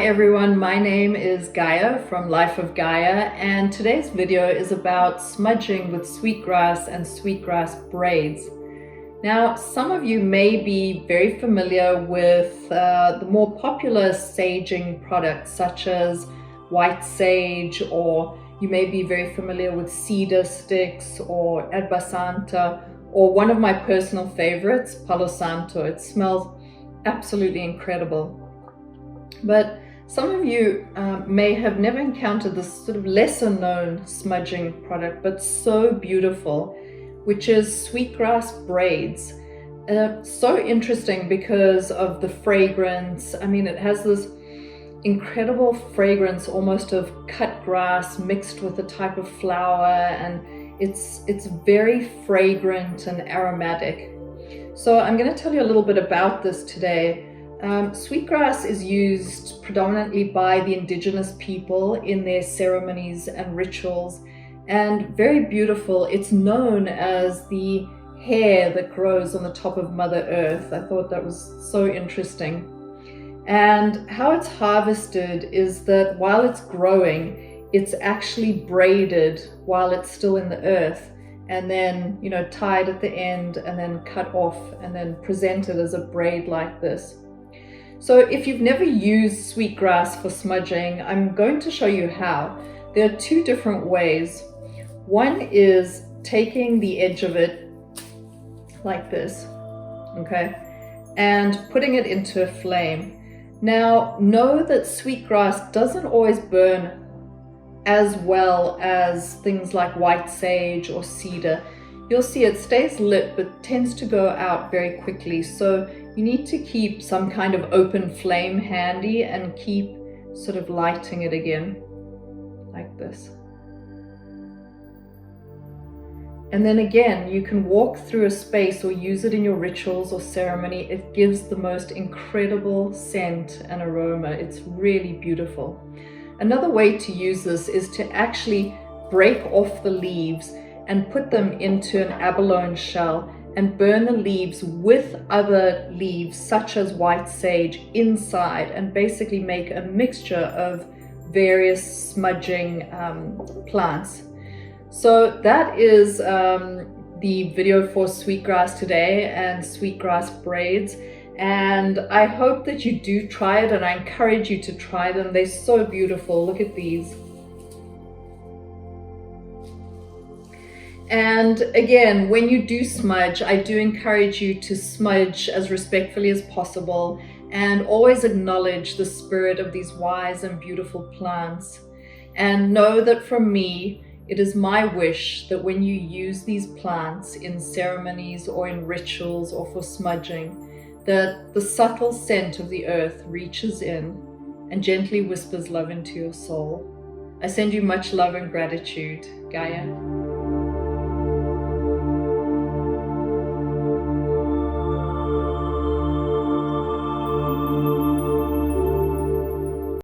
everyone, my name is Gaia from Life of Gaia, and today's video is about smudging with sweetgrass and sweetgrass braids. Now, some of you may be very familiar with the more popular saging products such as white sage, or you may be very familiar with cedar sticks or erba santa, or one of my personal favorites, palo santo. It smells absolutely incredible. But some of you may have never encountered this sort of lesser known smudging product, but so beautiful, which is Sweetgrass Braids. So interesting because of the fragrance. I mean, it has this incredible fragrance almost of cut grass mixed with a type of flower, and it's very fragrant and aromatic. So I'm going to tell you a little bit about this today. Sweetgrass is used predominantly by the indigenous people in their ceremonies and rituals, and very beautiful. It's known as the hair that grows on the top of Mother Earth. I thought that was so interesting. And how it's harvested is that while it's growing, it's actually braided while it's still in the earth, and then, tied at the end and then cut off and then presented as a braid like this. So if you've never used sweetgrass for smudging, I'm going to show you how. There are two different ways. One is taking the edge of it like this, okay, and putting it into a flame. Now, know that sweetgrass doesn't always burn as well as things like white sage or cedar. You'll see it stays lit but tends to go out very quickly. So you need to keep some kind of open flame handy and keep sort of lighting it again like this. And then again, you can walk through a space or use it in your rituals or ceremony. It gives the most incredible scent and aroma. It's really beautiful. Another way to use this is to actually break off the leaves and put them into an abalone shell and burn the leaves with other leaves such as white sage inside, and basically make a mixture of various smudging plants. So that is the video for sweetgrass today and sweetgrass braids. And I hope that you do try it, and I encourage you to try them. They're so beautiful. Look at these. And again, when you do smudge, I do encourage you to smudge as respectfully as possible and always acknowledge the spirit of these wise and beautiful plants. And know that from me, it is my wish that when you use these plants in ceremonies or in rituals or for smudging, that the subtle scent of the earth reaches in and gently whispers love into your soul. I send you much love and gratitude, Gaia.